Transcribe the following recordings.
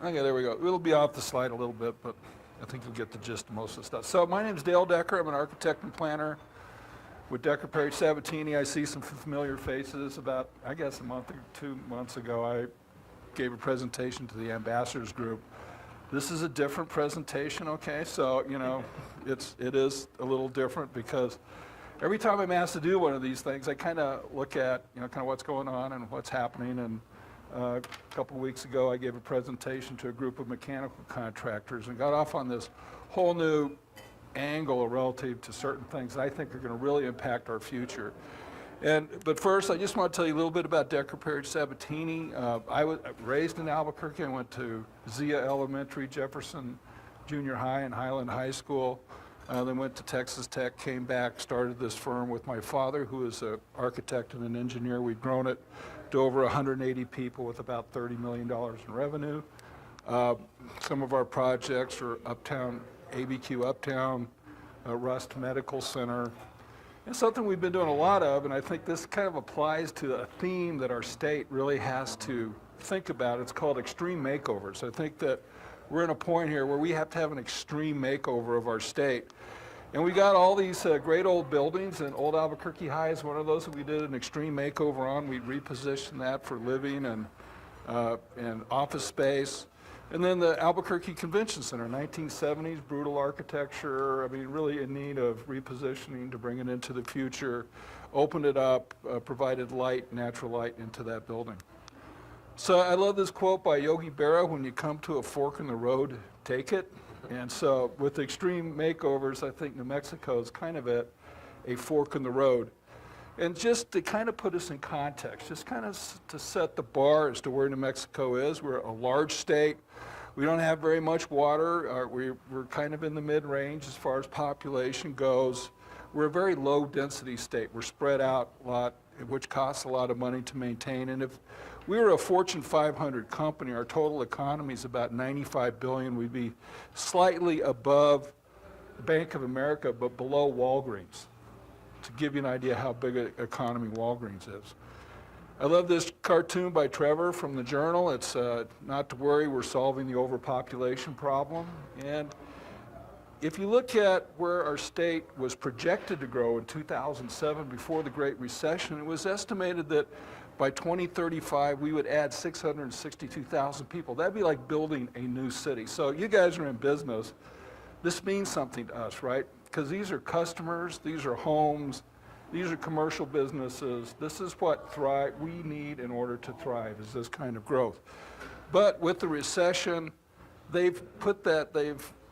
Okay, there we go. It'll be off the slide a little bit, but I think you'll get the gist of most of the stuff. So my name is Dale Dekker. I'm an architect and planner with Dekker, Perry, Sabatini. I see some familiar faces. About, I guess, a month or 2 months ago, I gave a presentation to the ambassadors group. This is a different presentation, okay? So, you know, it is a little different because every time I'm asked to do one of these things, I kind of look at, you know, kind of what's going on and what's happening. And a couple of weeks ago, I gave a presentation to a group of mechanical contractors and got off on this whole new angle relative to certain things that I think are going to really impact our future. But first, I just want to tell you a little bit about Dekker, Perry, Sabatini. I was raised in Albuquerque. I went to Zia Elementary, Jefferson Junior High, and Highland High School. Then went to Texas Tech, came back, started this firm with my father, who is an architect and an engineer. We've grown it to over 180 people with about $30 million in revenue. Some of our projects are Uptown, ABQ Uptown, Rust Medical Center. And something we've been doing a lot of, and I think this kind of applies to a theme that our state really has to think about. It's called extreme makeovers. I think that we're in a point here where we have to have an extreme makeover of our state. And we got all these great old buildings, and Old Albuquerque High is one of those that we did an extreme makeover on. We repositioned that for living and office space. And then the Albuquerque Convention Center, 1970s, brutal architecture, I mean, really in need of repositioning to bring it into the future, opened it up, provided light, natural light into that building. So I love this quote by Yogi Berra: when you come to a fork in the road, take it. And so with extreme makeovers, I think New Mexico is kind of at a fork in the road. And just to kind of put us in context, just kind of to set the bar as to where New Mexico is, we're a large state. We don't have very much water. We're kind of in the mid-range as far as population goes. We're a very low-density state. We're spread out a lot, which costs a lot of money to maintain. And if we were a Fortune 500 company, our total economy is about $95 billion. We'd be slightly above Bank of America, but below Walgreens, to give you an idea how big an economy Walgreens is. I love this cartoon by Trevor from the Journal. It's not to worry, we're solving the overpopulation problem. And if you look at where our state was projected to grow in 2007 before the Great Recession, it was estimated that by 2035 we would add 662,000 people. That'd be like building a new city. So you guys are in business. This means something to us, right? Because these are customers, these are homes, these are commercial businesses. This is what we need in order to thrive, is this kind of growth. But with the recession, they've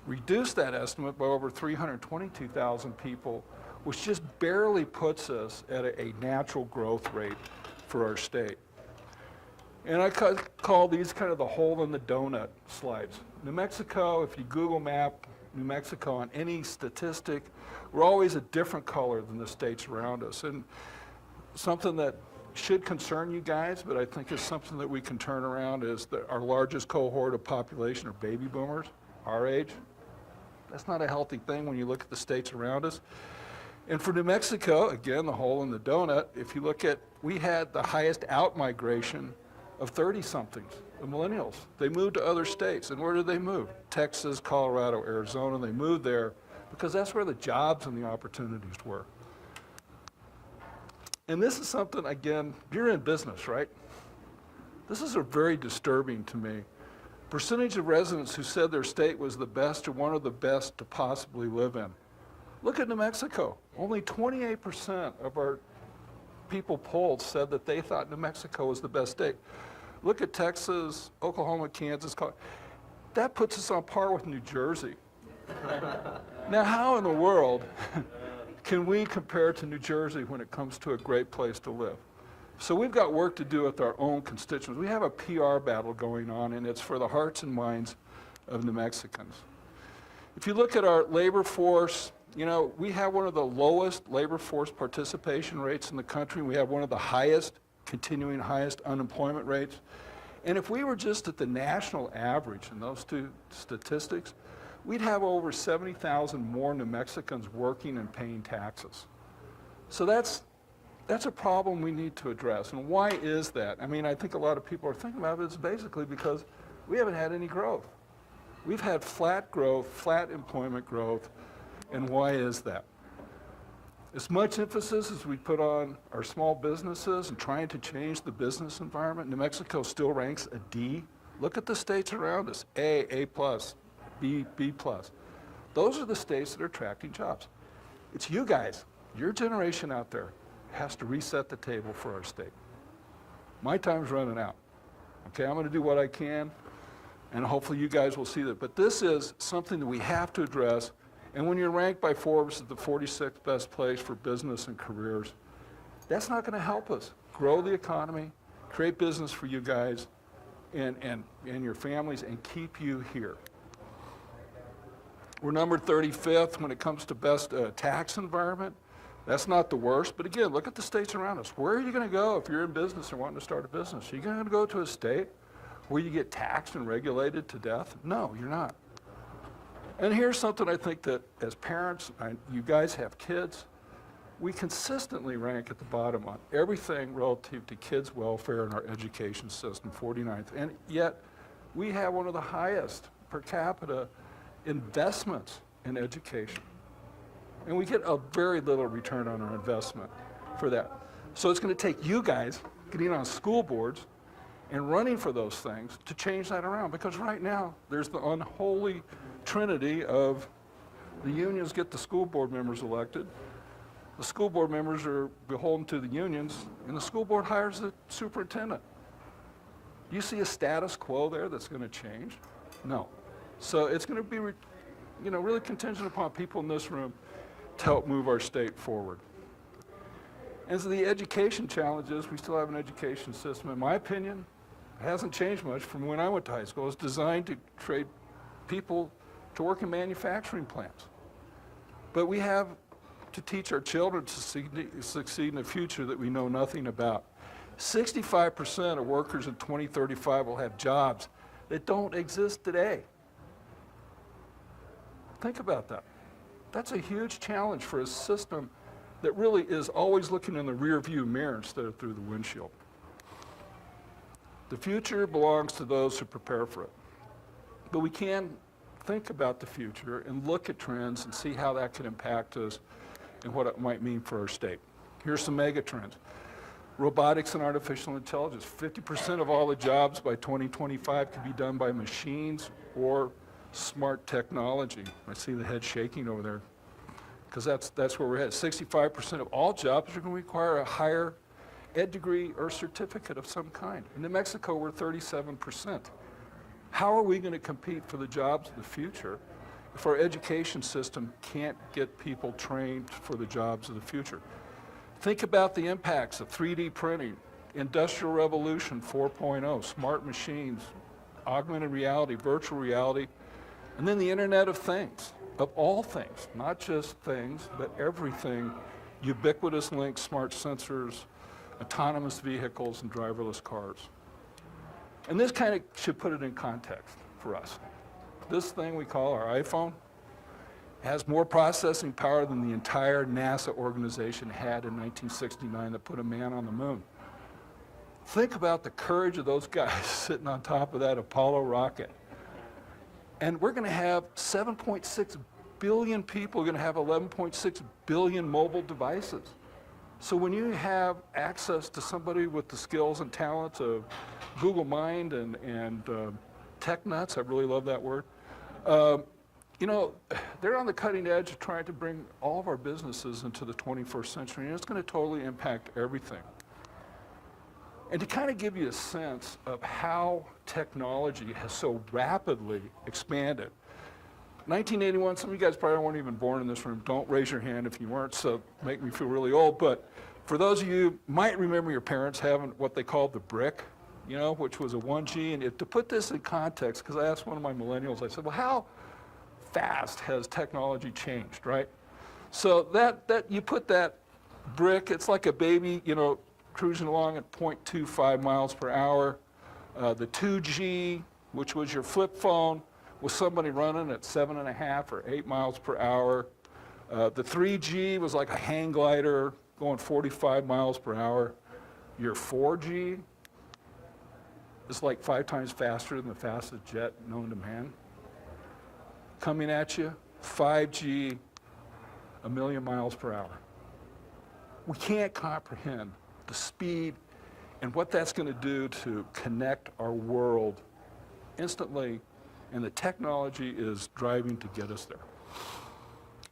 reduced that estimate by over 322,000 people, which just barely puts us at a natural growth rate for our state. And I call these kind of the hole in the donut slides. New Mexico, if you Google map New Mexico on any statistic, we're always a different color than the states around us. And something that should concern you guys, but I think is something that we can turn around, is that our largest cohort of population are baby boomers, our age. That's not a healthy thing when you look at the states around us. And for New Mexico, again, the hole in the donut, if you look at, we had the highest out-migration of 30-somethings, the millennials. They moved to other states. And where did they move? Texas, Colorado, Arizona. They moved there because that's where the jobs and the opportunities were. And this is something, again, you're in business, right? This is very disturbing to me. Percentage of residents who said their state was the best or one of the best to possibly live in. Look at New Mexico. Only 28% of our people polled said that they thought New Mexico was the best state. Look at Texas, Oklahoma, Kansas. That puts us on par with New Jersey. Now, how in the world can we compare to New Jersey when it comes to a great place to live? So we've got work to do with our own constituents. We have a PR battle going on, and it's for the hearts and minds of New Mexicans. If you look at our labor force, you know, we have one of the lowest labor force participation rates in the country. We have one of the highest, continuing highest unemployment rates. And if we were just at the national average in those two statistics, we'd have over 70,000 more New Mexicans working and paying taxes. So that's a problem we need to address. And why is that? I mean, I think a lot of people are thinking about it. It's basically because We haven't had any growth. We've had flat growth, flat employment growth, and why is that? As much emphasis as we put on our small businesses and trying to change the business environment, New Mexico still ranks a D. Look at the states around us, A plus, B plus. Those are the states that are attracting jobs. It's you guys, your generation out there has to reset the table for our state. My time's running out. Okay, I'm gonna do what I can, and hopefully you guys will see that. But this is something that we have to address, and when you're ranked by Forbes as the 46th best place for business and careers, that's not gonna help us grow the economy, create business for you guys and your families, and keep you here. We're numbered 35th when it comes to best tax environment. That's not the worst, but again, look at the states around us. Where are you gonna go if you're in business or wanting to start a business? Are you gonna go to a state where you get taxed and regulated to death? No, you're not. And here's something I think that as parents, you guys have kids, we consistently rank at the bottom on everything relative to kids' welfare in our education system, 49th. And yet, we have one of the highest per capita investments in education. And we get a very little return on our investment for that. So it's going to take you guys getting on school boards and running for those things to change that around. Because right now, there's the unholy trinity of the unions get the school board members elected, the school board members are beholden to the unions, and the school board hires the superintendent. Do you see a status quo there that's going to change? No. So it's going to be really contingent upon people in this room to help move our state forward. And so the education challenges, we still have an education system, in my opinion, hasn't changed much from when I went to high school. It's designed to train people to work in manufacturing plants. But we have to teach our children to succeed in a future that we know nothing about. 65% of workers in 2035 will have jobs that don't exist today. Think about that. That's a huge challenge for a system that really is always looking in the rear view mirror instead of through the windshield. The future belongs to those who prepare for it. But we can think about the future and look at trends and see how that can impact us and what it might mean for our state. Here's some mega trends. Robotics and artificial intelligence. 50% of all the jobs by 2025 can be done by machines or smart technology. I see the head shaking over there because that's where we're headed. 65% of all jobs are going to require a higher ed degree or certificate of some kind. In New Mexico, we're 37%. How are we going to compete for the jobs of the future if our education system can't get people trained for the jobs of the future? Think about the impacts of 3D printing, Industrial Revolution 4.0, smart machines, augmented reality, virtual reality, and then the Internet of Things, of all things, not just things, but everything, ubiquitous links, smart sensors, autonomous vehicles, and driverless cars. And this kind of should put it in context for us. This thing we call our iPhone has more processing power than the entire NASA organization had in 1969 that put a man on the moon. Think about the courage of those guys sitting on top of that Apollo rocket. And we're going to have 7.6 billion people, we're going to have 11.6 billion mobile devices. So when you have access to somebody with the skills and talents of Google Mind and tech nuts, I really love that word, they're on the cutting edge of trying to bring all of our businesses into the 21st century, and it's going to totally impact everything. And to kind of give you a sense of how technology has so rapidly expanded. 1981, some of you guys probably weren't even born in this room. Don't raise your hand if you weren't, so make me feel really old. But for those of you might remember your parents having what they called the brick, which was a 1G. And to put this in context, because I asked one of my millennials, I said, well, how fast has technology changed, right? So that you put that brick, it's like a baby, cruising along at 0.25 miles per hour. The 2G, which was your flip phone, was somebody running at 7.5 or 8 miles per hour. The 3G was like a hang glider going 45 miles per hour. Your 4G, is like 5 times faster than the fastest jet known to man. Coming at you, 5G, 1,000,000 miles per hour. We can't comprehend the speed and what that's going to do to connect our world instantly, and the technology is driving to get us there.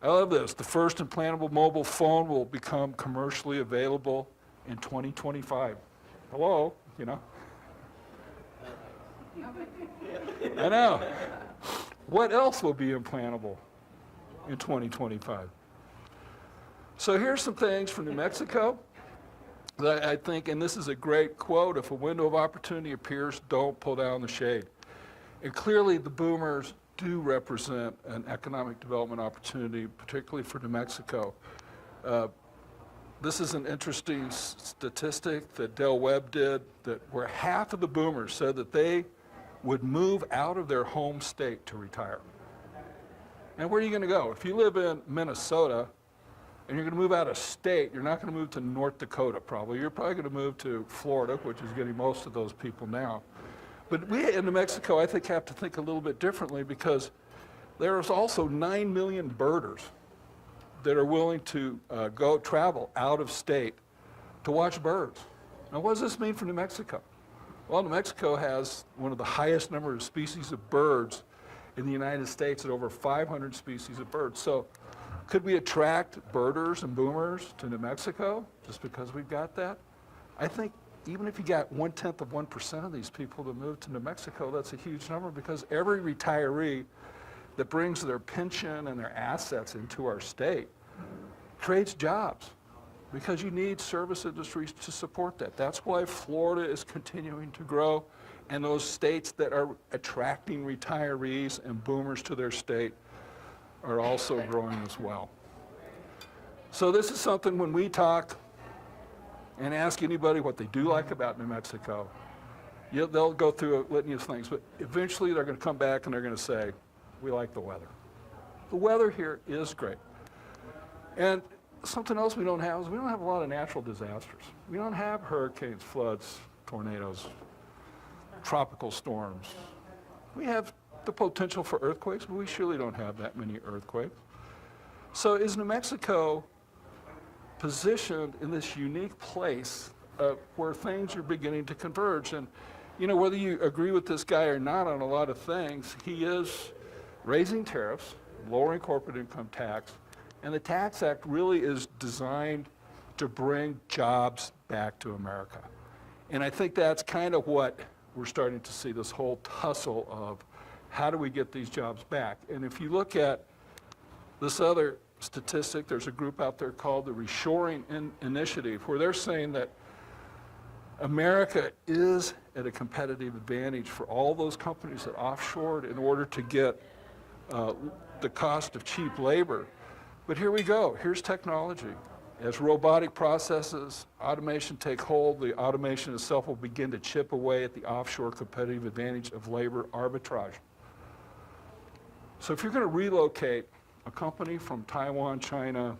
I love this. The first implantable mobile phone will become commercially available in 2025. Hello, you know? I know. What else will be implantable in 2025? So here's some things from New Mexico that I think, and this is a great quote, if a window of opportunity appears, don't pull down the shade. And clearly the boomers do represent an economic development opportunity, particularly for New Mexico. This is an interesting statistic that Del Webb did, that where half of the boomers said that they would move out of their home state to retire. And where are you going to go? If you live in Minnesota and you're going to move out of state, you're not going to move to North Dakota probably. You're probably going to move to Florida, which is getting most of those people now. But we in New Mexico, I think, have to think a little bit differently, because there's also 9 million birders that are willing to go travel out of state to watch birds. Now, what does this mean for New Mexico? Well, New Mexico has one of the highest number of species of birds in the United States, at over 500 species of birds. So could we attract birders and boomers to New Mexico just because we've got that? I think even if you got 0.1% of these people to move to New Mexico, that's a huge number, because every retiree that brings their pension and their assets into our state creates jobs, because you need service industries to support that. That's why Florida is continuing to grow, and those states that are attracting retirees and boomers to their state are also growing as well. So this is something, when we talk and ask anybody what they do like about New Mexico, they'll go through a litany of things, but eventually they're going to come back and they're going to say, we like the weather. The weather here is great. And something else we don't have is we don't have a lot of natural disasters. We don't have hurricanes, floods, tornadoes, tropical storms. We have the potential for earthquakes, but we surely don't have that many earthquakes. So is New Mexico positioned in this unique place where things are beginning to converge? And you know, whether you agree with this guy or not on a lot of things, he is raising tariffs, lowering corporate income tax, and the Tax Act really is designed to bring jobs back to America. And I think that's kind of what we're starting to see, this whole tussle of how do we get these jobs back. And if you look at this other statistic, there's a group out there called the Reshoring Initiative, where they're saying that America is at a competitive advantage for all those companies that offshored in order to get the cost of cheap labor. But here we go. Here's technology. As robotic processes, automation take hold, the automation itself will begin to chip away at the offshore competitive advantage of labor arbitrage. So if you're going to relocate a company from Taiwan, China,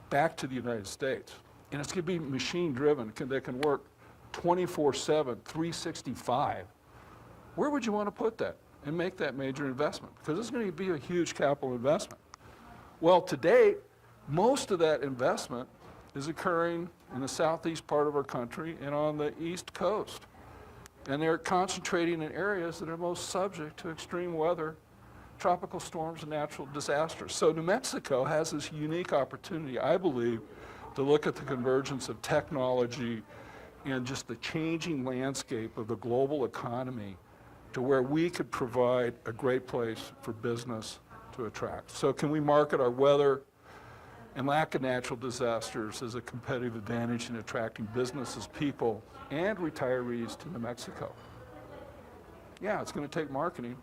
back to the United States, and it's going to be machine-driven, that can work 24/7, 365, where would you want to put that and make that major investment? Because it's going to be a huge capital investment. Well, to date, most of that investment is occurring in the southeast part of our country and on the East Coast. And they're concentrating in areas that are most subject to extreme weather, tropical storms, and natural disasters. So New Mexico has this unique opportunity, I believe, to look at the convergence of technology and just the changing landscape of the global economy to where we could provide a great place for business to attract. So can we market our weather and lack of natural disasters as a competitive advantage in attracting businesses, people, and retirees to New Mexico? Yeah, it's going to take marketing.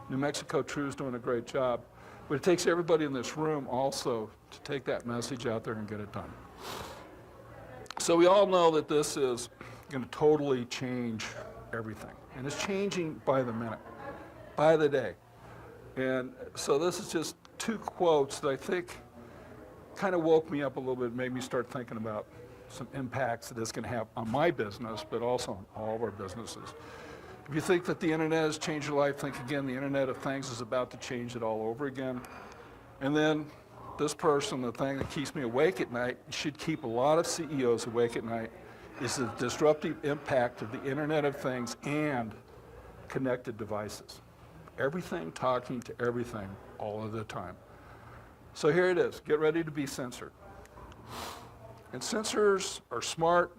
New Mexico True is doing a great job, but it takes everybody in this room also to take that message out there and get it done. So we all know that this is going to totally change everything, and it's changing by the minute, by the day. And so this is just two quotes that I think kind of woke me up a little bit, made me start thinking about some impacts that it's going to have on my business, but also on all of our businesses. If you think that the internet has changed your life, think again, the Internet of Things is about to change it all over again. And then this person, the thing that keeps me awake at night, should keep a lot of CEOs awake at night, is the disruptive impact of the Internet of Things and connected devices. Everything talking to everything all of the time. So here it is. Get ready to be censored. And sensors are smart,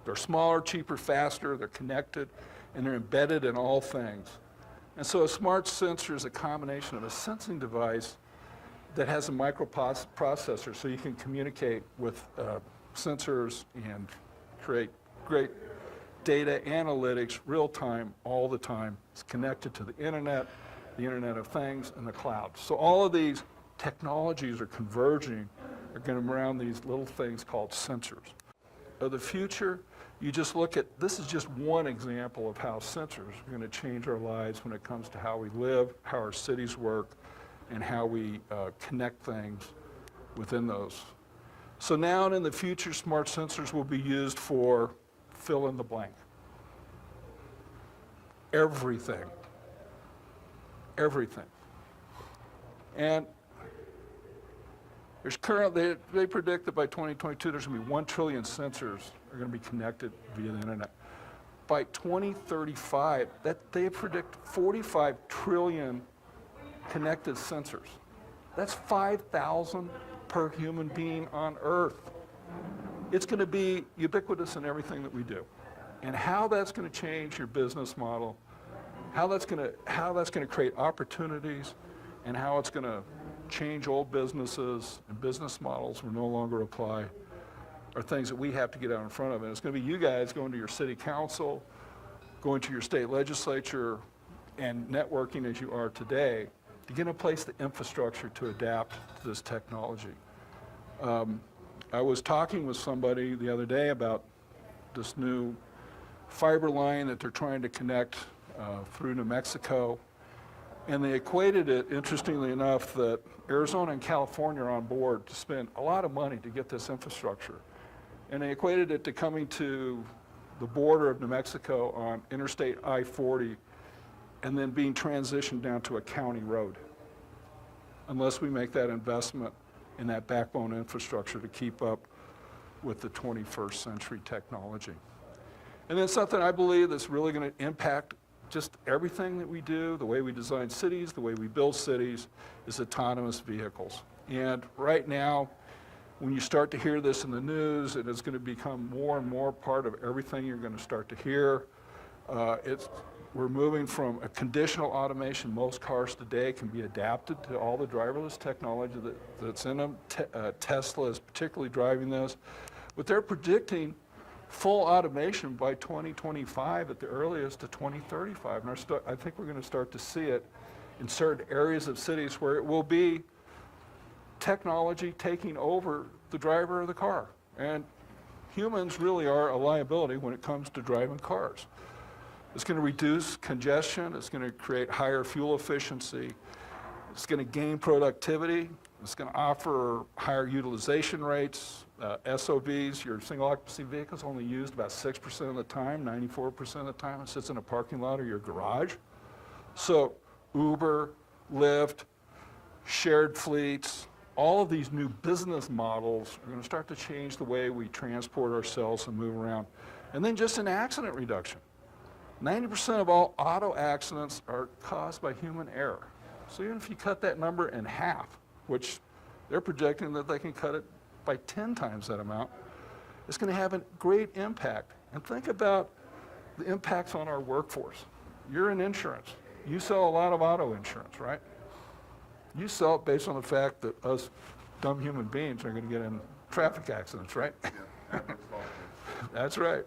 they're smaller, cheaper, faster, they're connected, and they're embedded in all things. And so a smart sensor is a combination of a sensing device that has a microprocessor so you can communicate with sensors and create great data analytics, real time, all the time. It's connected to the Internet of Things, and the cloud. So all of these technologies are converging, are going to be around these little things called sensors. Of the future, you just look at, this is just one example of how sensors are going to change our lives when it comes to how we live, how our cities work, and how we connect things within those. So now and in the future, smart sensors will be used for fill in the blank. Everything. Everything. And there's currently, they predict that by 2022, there's going to be 1 trillion sensors are going to be connected via the internet. By 2035, they predict 45 trillion connected sensors. That's 5,000 per human being on Earth. It's going to be ubiquitous in everything that we do. And how that's going to change your business model, how that's going to create opportunities, and how it's going to change old businesses and business models will no longer apply, are things that we have to get out in front of. And it's going to be you guys going to your city council, going to your state legislature, and networking as you are today to get in place the infrastructure to adapt to this technology. I was talking with somebody the other day about this new fiber line that they're trying to connect through New Mexico. And they equated it, interestingly enough, that Arizona and California are on board to spend a lot of money to get this infrastructure. And they equated it to coming to the border of New Mexico on Interstate I-40 and then being transitioned down to a county road, unless we make that investment in that backbone infrastructure to keep up with the 21st century technology. And then something I believe that's really going to impact just everything that we do, the way we design cities, the way we build cities, is autonomous vehicles. And right now, when you start to hear this in the news, it is going to become more and more part of everything you're going to start to hear. We're moving from a conditional automation. Most cars today can be adapted to all the driverless technology that's in them. Tesla is particularly driving this. But they're predicting full automation by 2025 at the earliest to 2035. And I think we're going to start to see it in certain areas of cities where it will be technology taking over the driver of the car. And humans really are a liability when it comes to driving cars. It's going to reduce congestion, it's going to create higher fuel efficiency, it's going to gain productivity, it's going to offer higher utilization rates. SOVs, your single occupancy vehicles, only used about 6% of the time, 94% of the time it sits in a parking lot or your garage. So Uber, Lyft, shared fleets, all of these new business models are going to start to change the way we transport ourselves and move around. And then just an accident reduction. 90% of all auto accidents are caused by human error. So even if you cut that number in half, which they're projecting that they can cut it by 10 times that amount, it's going to have a great impact. And think about the impacts on our workforce. You're in insurance. You sell a lot of auto insurance, right? You sell it based on the fact that us dumb human beings are going to get in traffic accidents, right? Yeah. That's right.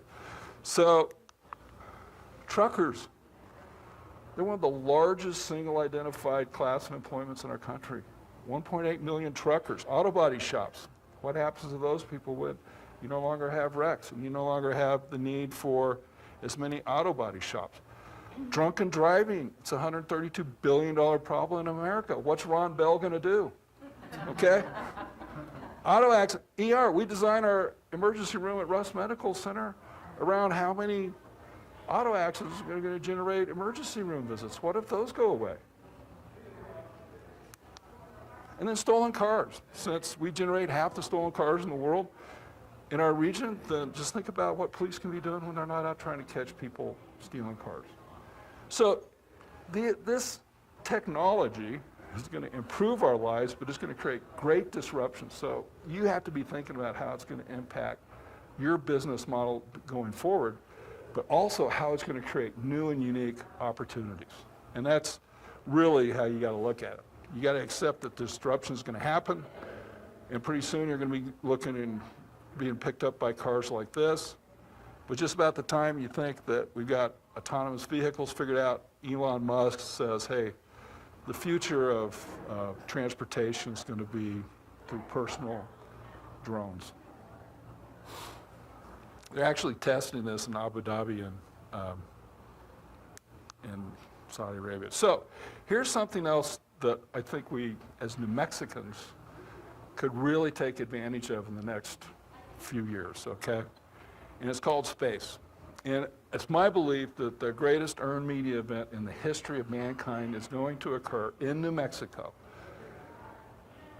So truckers, they're one of the largest single identified class of employments in our country. 1.8 million truckers. Auto body shops. What happens to those people when you no longer have wrecks and you no longer have the need for as many auto body shops? Drunken driving, it's a $132 billion problem in America. What's Ron Bell going to do? Okay? Auto accident, ER, we design our emergency room at Russ Medical Center around how many auto accidents are going to generate emergency room visits. What if those go away? And then stolen cars. Since we generate half the stolen cars in the world in our region, then just think about what police can be doing when they're not out trying to catch people stealing cars. So this technology is going to improve our lives, but it's going to create great disruption. So you have to be thinking about how it's going to impact your business model going forward, but also how it's going to create new and unique opportunities. And that's really how you got to look at it. You got to accept that disruption is going to happen, and pretty soon you're going to be looking and being picked up by cars like this. But just about the time you think that we've got autonomous vehicles figured out, Elon Musk says, hey, the future of transportation is going to be through personal drones. They're actually testing this in Abu Dhabi and Saudi Arabia. So here's something else that I think we, as New Mexicans, could really take advantage of in the next few years, okay? And it's called space. And it's my belief that the greatest earned media event in the history of mankind is going to occur in New Mexico.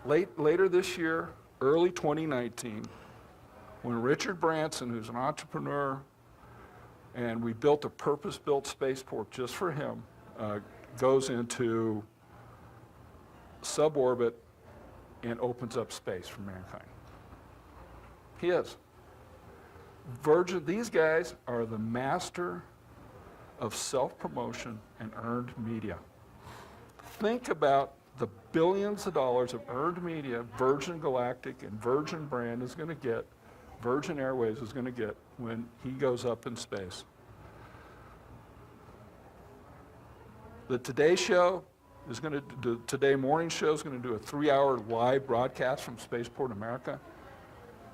Later this year, early 2019, when Richard Branson, who's an entrepreneur, and we built a purpose-built spaceport just for him, goes into suborbit and opens up space for mankind. He is. Virgin, these guys are the master of self-promotion and earned media. Think about the billions of dollars of earned media Virgin Galactic and Virgin Brand is going to get, Virgin Airways is going to get when he goes up in space. The Today Show is going to do, Today Morning Show is going to do a 3-hour live broadcast from Spaceport America.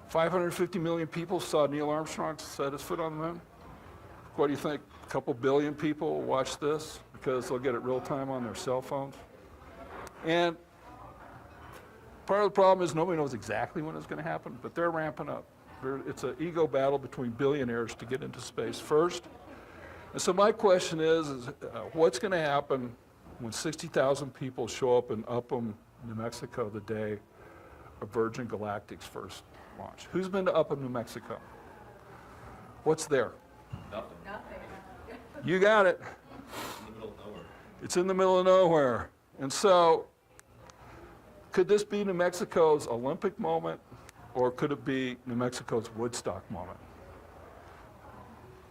550 million people saw Neil Armstrong set his foot on the moon. What do you think? A couple billion people will watch this because they'll get it real time on their cell phones. And part of the problem is nobody knows exactly when it's going to happen, but they're ramping up. It's an ego battle between billionaires to get into space first. And so my question is what's going to happen when 60,000 people show up in Upham, New Mexico the day of Virgin Galactic's first launch? Who's been to Upham, New Mexico? What's there? Nothing. You got it. In the middle of nowhere. It's in the middle of nowhere. And so, could this be New Mexico's Olympic moment, or could it be New Mexico's Woodstock moment?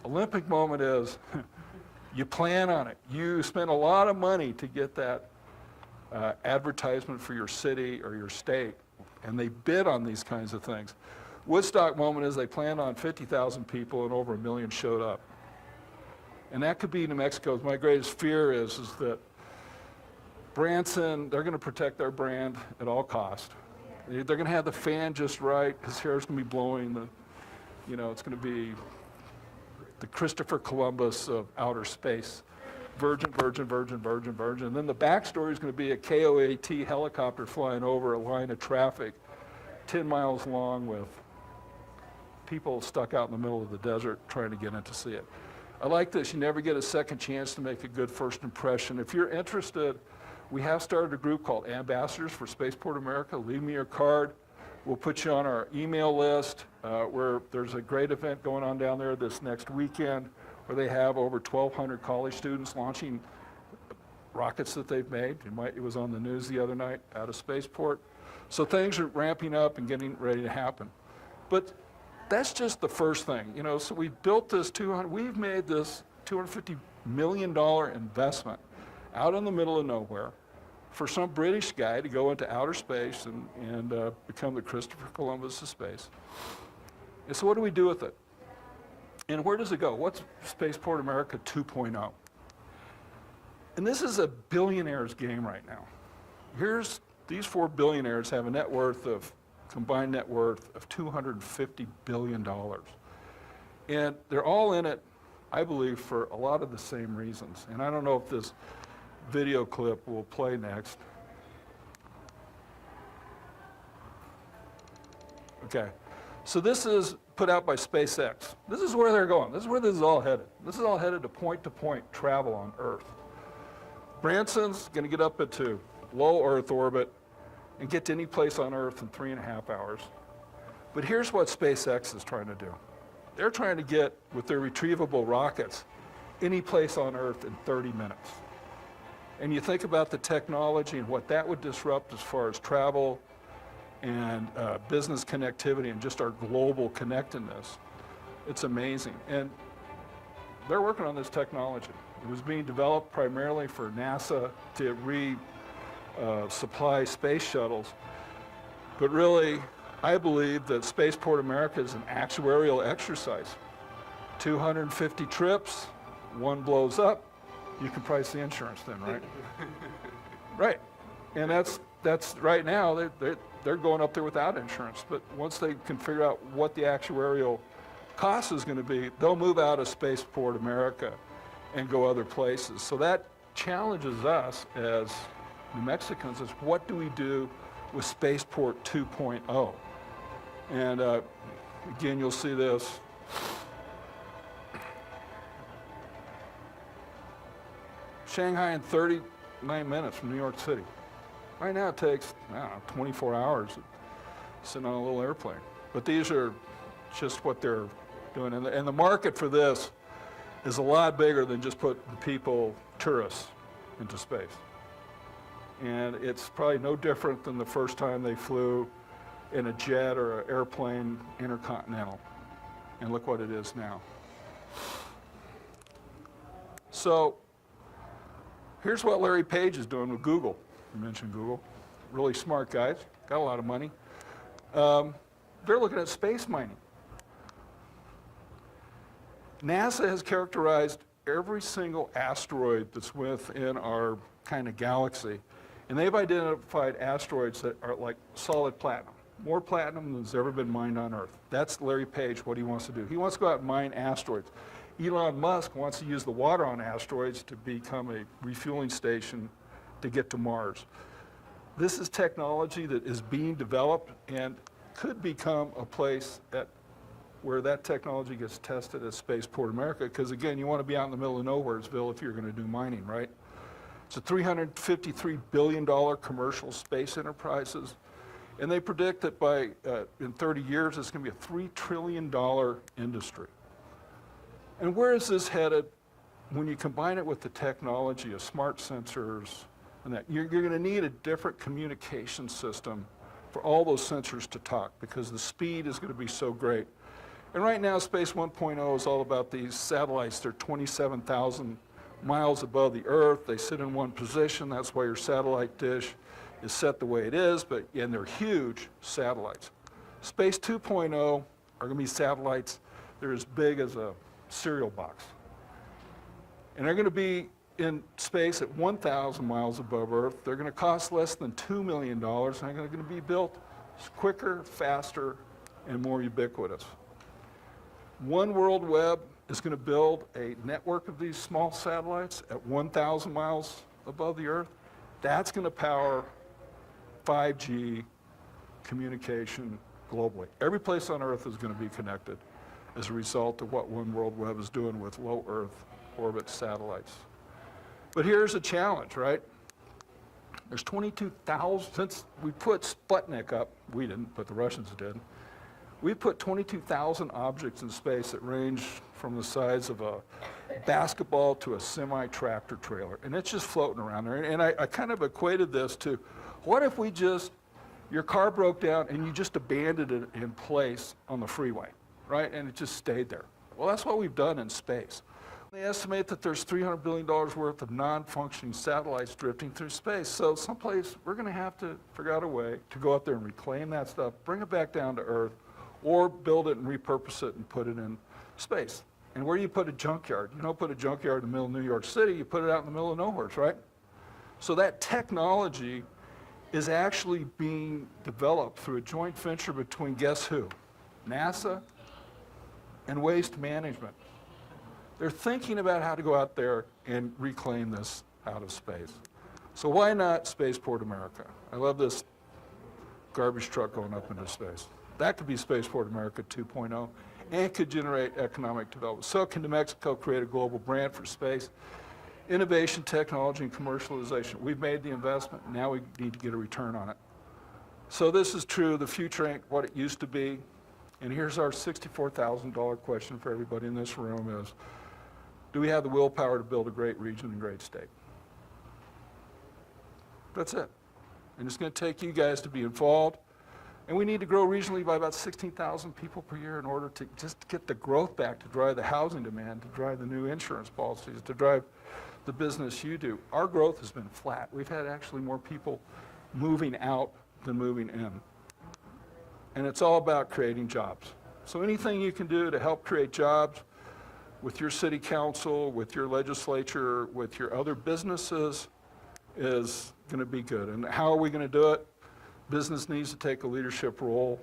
Olympic moment is you plan on it. You spend a lot of money to get that advertisement for your city or your state, and they bid on these kinds of things. Woodstock moment is they planned on 50,000 people and over 1 million showed up. And that could be New Mexico's. My greatest fear is that Branson, they're going to protect their brand at all costs. They're going to have the fan just right. His hair's going to be blowing. It's going to be the Christopher Columbus of outer space. Virgin, Virgin, Virgin, Virgin, Virgin. And then the backstory is going to be a KOAT helicopter flying over a line of traffic 10 miles long with people stuck out in the middle of the desert trying to get in to see it. I like this. You never get a second chance to make a good first impression. If you're interested, we have started a group called Ambassadors for Spaceport America. Leave me your card. We'll put you on our email list where there's a great event going on down there this next weekend where they have over 1,200 college students launching rockets that they've made. It was on the news the other night out of Spaceport. So things are ramping up and getting ready to happen. But that's just the first thing. So we built this we've made this $250 million investment out in the middle of nowhere for some British guy to go into outer space and become the Christopher Columbus of space. And so what do we do with it? And where does it go? What's Spaceport America 2.0? And this is a billionaire's game right now. These 4 billionaires have a combined net worth of $250 billion. And they're all in it, I believe, for a lot of the same reasons. And I don't know if this video clip will play next. Okay. So this is put out by SpaceX. This is where they're going. This is where this is all headed. This is all headed to point travel on Earth. Branson's going to get up into low Earth orbit and get to any place on Earth in 3.5 hours. But here's what SpaceX is trying to do. They're trying to get, with their retrievable rockets, any place on Earth in 30 minutes. And you think about the technology and what that would disrupt as far as travel and business connectivity and just our global connectedness. It's amazing. And they're working on this technology. It was being developed primarily for NASA to supply space shuttles. But really, I believe that Spaceport America is an actuarial exercise. 250 trips, one blows up, you can price the insurance then, right? Right. And that's right now, they're going up there without insurance. But once they can figure out what the actuarial cost is going to be, they'll move out of Spaceport America and go other places. So that challenges us as New Mexicans is what do we do with Spaceport 2.0? And again, you'll see this. Shanghai in 39 minutes from New York City. Right now it takes, I don't know, 24 hours sitting on a little airplane. But these are just what they're doing. And the market for this is a lot bigger than just putting tourists into space. And it's probably no different than the first time they flew in a jet or an airplane intercontinental. And look what it is now. So here's what Larry Page is doing with Google. You mentioned Google. Really smart guys, got a lot of money. They're looking at space mining. NASA has characterized every single asteroid that's within our kind of galaxy, and they've identified asteroids that are like solid platinum, more platinum than's ever been mined on Earth. That's Larry Page, what he wants to do. He wants to go out and mine asteroids. Elon Musk wants to use the water on asteroids to become a refueling station to get to Mars. This is technology that is being developed and could become a place where that technology gets tested at Spaceport America, because again, you want to be out in the middle of Nowheresville if you're going to do mining, right? It's a $353 billion commercial space enterprises, and they predict that by in 30 years, it's going to be a $3 trillion industry. And where is this headed when you combine it with the technology of smart sensors and that? You're going to need a different communication system for all those sensors to talk, because the speed is going to be so great. And right now, Space 1.0 is all about these satellites. They're 27,000 miles above the Earth. They sit in one position. That's why your satellite dish is set the way it is, and they're huge satellites. Space 2.0 are going to be satellites. They're as big as a cereal box. And they're going to be in space at 1,000 miles above Earth. They're going to cost less than $2 million, and they're going to be built quicker, faster, and more ubiquitous. One World Web is going to build a network of these small satellites at 1,000 miles above the Earth. That's going to power 5G communication globally. Every place on Earth is going to be connected as a result of what One World Web is doing with low Earth orbit satellites. But here's a challenge, right? There's 22,000, since we put Sputnik up, we didn't, but the Russians did. We put 22,000 objects in space that range from the size of a basketball to a semi-tractor trailer, and it's just floating around there. And I kind of equated this to, what if your car broke down and you just abandoned it in place on the freeway, right? And it just stayed there. Well, that's what we've done in space. They estimate that there's $300 billion worth of non-functioning satellites drifting through space. So someplace, we're going to have to figure out a way to go out there and reclaim that stuff, bring it back down to Earth, or build it and repurpose it and put it in space. And where do you put a junkyard? You don't put a junkyard in the middle of New York City, you put it out in the middle of nowhere, right? So that technology is actually being developed through a joint venture between, guess who? NASA and Waste Management. They're thinking about how to go out there and reclaim this out of space. So why not Spaceport America? I love this garbage truck going up into space. That could be Spaceport America 2.0 and could generate economic development. So can New Mexico create a global brand for space? Innovation, technology, and commercialization. We've made the investment, now we need to get a return on it. So this is true, the future ain't what it used to be. And here's our $64,000 question for everybody in this room is, do we have the willpower to build a great region and great state? That's it. And it's going to take you guys to be involved. And we need to grow regionally by about 16,000 people per year in order to just get the growth back, to drive the housing demand, to drive the new insurance policies, to drive the business you do. Our growth has been flat. We've had actually more people moving out than moving in. And it's all about creating jobs. So anything you can do to help create jobs with your city council, with your legislature, with your other businesses is going to be good. And how are we going to do it? Business needs to take a leadership role.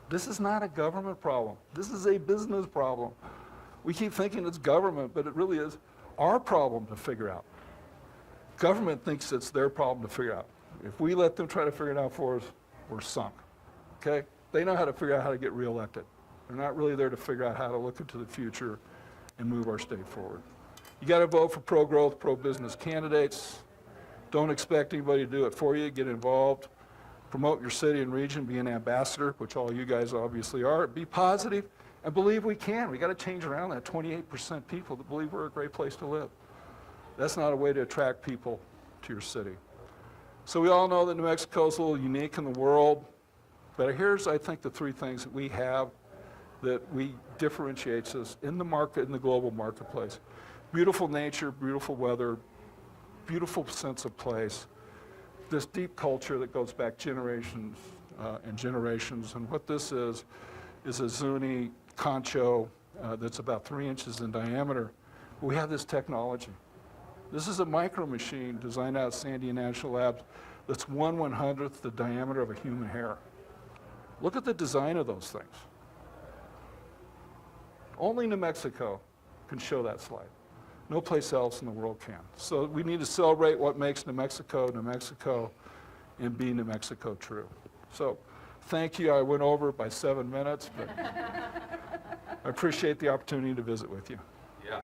This is not a government problem. This is a business problem. We keep thinking it's government, but it really is our problem to figure out. Government thinks it's their problem to figure out. If we let them try to figure it out for us, we're sunk. Okay? They know how to figure out how to get reelected. They're not really there to figure out how to look into the future and move our state forward. You got to vote for pro-growth, pro-business candidates. Don't expect anybody to do it for you. Get involved. Promote your city and region. Be an ambassador, which all you guys obviously are. Be positive and believe we can. We got to change around that 28% people that believe we're a great place to live. That's not a way to attract people to your city. So we all know that New Mexico is a little unique in the world, but here's, I think, the three things that we have that we differentiates us in the market, in the global marketplace. Beautiful nature, beautiful weather, beautiful sense of place, this deep culture that goes back generations and generations. And what this is a Zuni concho that's about 3 inches in diameter. We have this technology. This is a micro machine designed out of Sandia National Labs that's 1/100th the diameter of a human hair. Look at the design of those things. Only New Mexico can show that slide. No place else in the world can. So we need to celebrate what makes New Mexico, and be New Mexico true. So thank you. I went over by 7 minutes, but I appreciate the opportunity to visit with you.